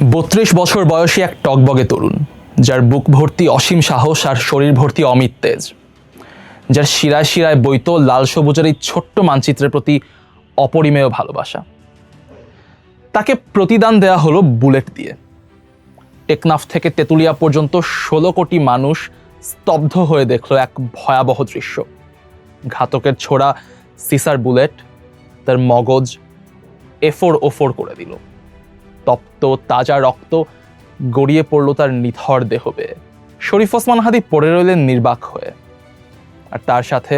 32 বছর বয়সী এক টকবগে তরুণ, যার বুক ভর্তি অসীম সাহস আর শরীর ভর্তি অমিত তেজ, যার শিরায় শিরায় বইতো লাল সবুজের এই ছোট্ট মানচিত্রের প্রতি অপরিমেয় ভালোবাসা। তাকে প্রতিদান দেয়া হলো বুলেট দিয়ে। টেকনাফ থেকে তেঁতুলিয়া পর্যন্ত 16 কোটি মানুষ স্তব্ধ হয়ে দেখল এক ভয়াবহ দৃশ্য। ঘাতকের ছোড়া সিসার বুলেট তার মগজ এফোর ওফোর করে দিল। তপ্ত তাজা রক্ত গড়িয়ে পড়ল তার নিথর দেহ বেয়ে। শরীফ ওসমান হাদী পড়ে রইলেন নির্বাক হয়ে, আর তার সাথে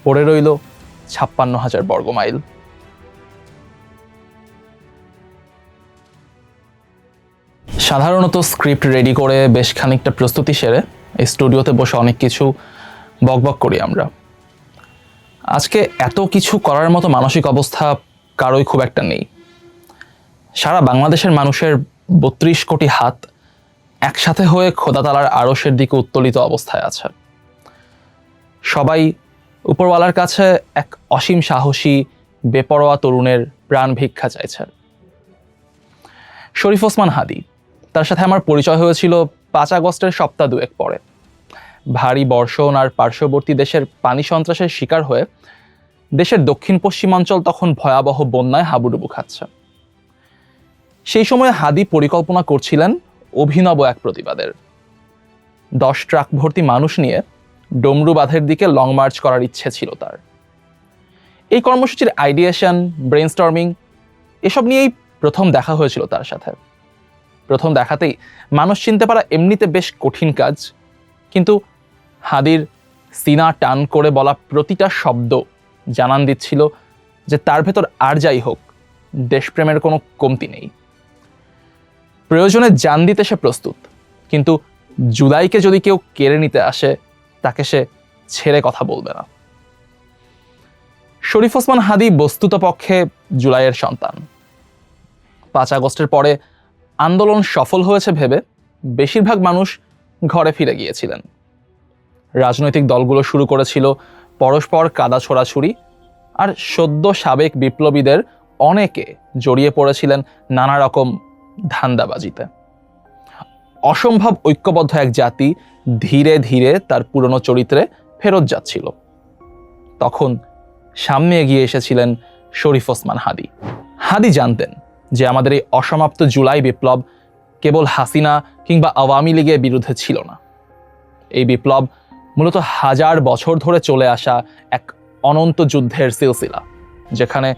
পড়ে রইল 56,000 বর্গমাইল। সাধারণত স্ক্রিপ্ট রেডি করে বেশ খানিকটা প্রস্তুতি সেরে এই স্টুডিওতে বসে অনেক কিছু বকবক করি আমরা। আজকে এত কিছু করার মতো মানসিক অবস্থা কারোই খুব একটা নেই। সারা বাংলাদেশের মানুষের 32 কোটি হাত একসাথে হয়ে খোদাতালার আরশের দিকে উত্তোলিত অবস্থায় আছে। সবাই উপরওয়ালার কাছে এক অসীম সাহসী বেপরোয়া তরুণের প্রাণ ভিক্ষা চাইছে। শরীফ ওসমান হাদী, তার সাথে আমার পরিচয় হয়েছিল 5 আগস্টের সপ্তাহ দুয়েক পরে। ভারী বর্ষণ আর পার্শ্ববর্তী দেশের পানি সন্ত্রাসের শিকার হয়ে দেশের দক্ষিণ পশ্চিমাঞ্চল তখন ভয়াবহ বন্যায় হাবুডুবু খাচ্ছে। সেই সময় হাদী পরিকল্পনা করছিলেন অভিনব এক প্রতিবাদের। 10 ট্রাক ভর্তি মানুষ নিয়ে ডমরু বাঁধের দিকে লং মার্চ করার ইচ্ছে ছিল তার। এই কর্মসূচির আইডিয়েশন, ব্রেইনস্টর্মিং এসব নিয়েই প্রথম দেখা হয়েছিল তার সাথে। প্রথম দেখাতেই মানুষ চিনতে পারা এমনিতে বেশ কঠিন কাজ, কিন্তু হাদীর সিনা টান করে বলা প্রতিটা শব্দ জানান দিচ্ছিল যে তার ভেতর আর যাই হোক, দেশপ্রেমের কোনো কমতি নেই। প্রয়োজনে জান দিতে সে প্রস্তুত, কিন্তু জুলাইকে যদি কেউ কেড়ে নিতে আসে তাকে সে ছেড়ে কথা বলবে না। শরীফ ওসমান হাদী বস্তুতপক্ষে জুলাইয়ের সন্তান। 5 আগস্টের পরে আন্দোলন সফল হয়েছে ভেবে বেশিরভাগ মানুষ ঘরে ফিরে গিয়েছিলেন। রাজনৈতিক দলগুলো শুরু করেছিল পরস্পর কাদা ছোড়াছুড়ি, আর সদ্য সাবেক বিপ্লবীদের অনেকে জড়িয়ে পড়েছিলেন নানা রকম ধান্দাবাজিতে। অসম্ভব ঐক্যবদ্ধ এক জাতি ধীরে ধীরে তার পুরনো চরিত্রে ফেরত যাচ্ছিল। তখন সামনে এগিয়ে এসেছিলেন শরীফ ওসমান হাদী। হাদী জানতেন যে আমাদের এই অসমাপ্ত জুলাই বিপ্লব কেবল হাসিনা কিংবা আওয়ামী লীগের বিরুদ্ধে ছিল না। এই বিপ্লব মূলত 1000 বছর ধরে চলে আসা এক অনন্ত যুদ্ধের সিলসিলা, যেখানে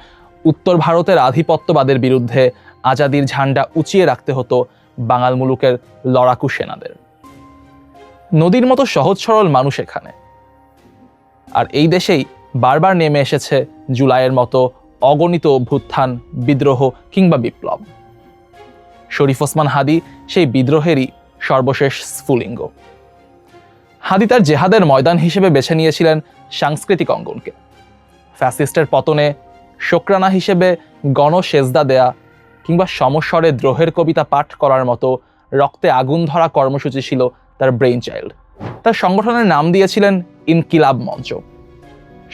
উত্তর ভারতের আধিপত্যবাদের বিরুদ্ধে আজাদির ঝান্ডা উঁচিয়ে রাখতে হতো বাঙাল মুলুকের লড়াকু সেনাদের। নদীর মতো সহজ সরল মানুষ এখানে, আর এই দেশেই বারবার নেমে এসেছে জুলাইয়ের মতো অগণিত অভ্যুত্থান, বিদ্রোহ কিংবা বিপ্লব। শরীফ ওসমান হাদী সেই বিদ্রোহেরই সর্বশেষ স্ফুলিঙ্গ। হাদী তার জেহাদের ময়দান হিসেবে বেছে নিয়েছিলেন সাংস্কৃতিক অঙ্গনকে। ফ্যাসিস্টের পতনে শোকরানা হিসেবে গণসেজদা দেয়া কিংবা সমস্বরে দ্রোহের কবিতা পাঠ করার মতো রক্তে আগুন ধরা কর্মসূচি ছিল তার ব্রেইন চাইল্ড। তার সংগঠনের নাম দিয়েছিলেন ইনকিলাব মঞ্চ।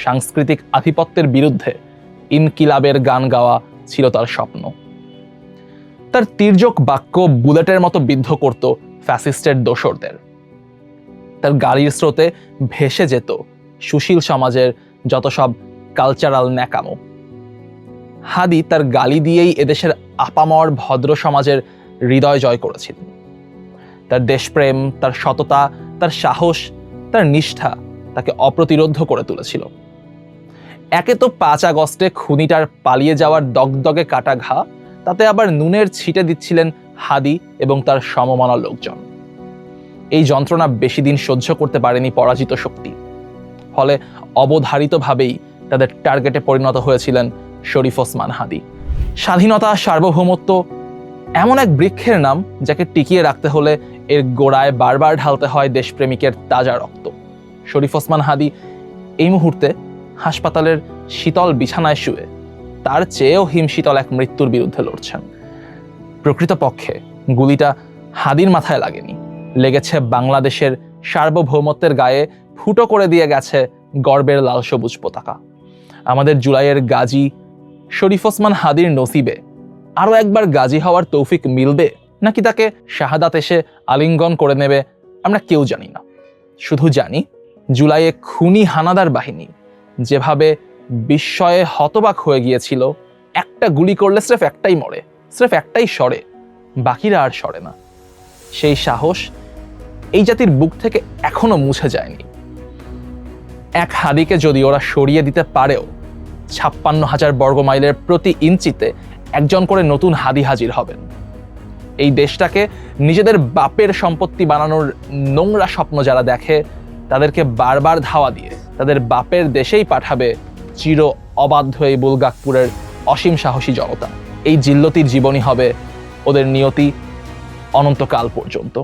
সাংস্কৃতিক আধিপত্যের বিরুদ্ধে ইনকিলাবের গান গাওয়া ছিল তার স্বপ্ন। তার তীর্যক বাক্য বুলেটের মতো বিদ্ধ করত ফ্যাসিস্টের দোসরদের। তার গালির স্রোতে ভেসে যেত সুশীল সমাজের যত সব কালচারাল ন্যাকামো। হাদী তার গালি দিয়েই এদেশের আপামর ভদ্র সমাজের হৃদয় জয় করেছিলেন। তার দেশপ্রেম, তার সততা, তার সাহস, তার নিষ্ঠা তাকে অপ্রতিরোধ্য করে তুলেছিল। একে তো 5 আগস্টে খুনিটার পালিয়ে যাওয়ার দগদগে কাটা ঘা, তাতে আবার নুনের ছিটে দিচ্ছিলেন হাদী এবং তার সমমনা লোকজন। এই যন্ত্রণা বেশি দিন সহ্য করতে পারেনি পরাজিত শক্তি। ফলে অবধারিতভাবেই তাদের টার্গেটে পরিণত হয়েছিলেন শরীফ ওসমান হাদী। স্বাধীনতা, সার্বভৌমত্ব এমন এক বৃক্ষের নাম যাকে টিকিয়ে রাখতে হলে এর গোড়ায় বারবার ঢালতে হয় দেশপ্রেমিকের তাজা রক্ত। শরীফ ওসমান হাদী এই মুহূর্তে হাসপাতালের শীতল বিছানায় শুয়ে তার চেয়েও হিমশীতল এক মৃত্যুর বিরুদ্ধে লড়ছেন। প্রকৃতপক্ষে গুলিটা হাদীর মাথায় লাগেনি, লেগেছে বাংলাদেশের সার্বভৌমত্বের গায়ে ফুটো করে দিয়ে গেছে গর্বের লাল সবুজ পতাকা। আমাদের জুলাইয়ের গাজী শরীফ ওসমান হাদীর নসিবে আরও একবার গাজী হওয়ার তৌফিক মিলবে, নাকি তাকে শাহাদাত এসে আলিঙ্গন করে নেবে, আমরা কেউ জানি না। শুধু জানি জুলাইয়ে খুনি হানাদার বাহিনী যেভাবে বিস্ময়ে হতবাক হয়ে গিয়েছিল, একটা গুলি করলে স্রেফ একটাই মরে, স্রেফ একটাই সরে, বাকিরা আর সরে না। সেই সাহস এই জাতির বুক থেকে এখনো মুছে যায়নি। এক হাদিকে যদি ওরা সরিয়ে দিতে পারেও 56,000 বর্গমাইলের প্রতি ইঞ্চিতে একজন করে নতুন হাদি হাজির হবেন। এই দেশটাকে নিজেদের বাপের সম্পত্তি বানানোর নোংরা স্বপ্ন যারা দেখে, তাদেরকে বারবার ধাওয়া দিয়ে তাদের বাপের দেশেই পাঠাবে চির অবাধ্য এই বুলগাকপুরের অসীম সাহসী জনতা। এই জিল্লতির জীবনই হবে ওদের নিয়তি অনন্তকাল পর্যন্ত।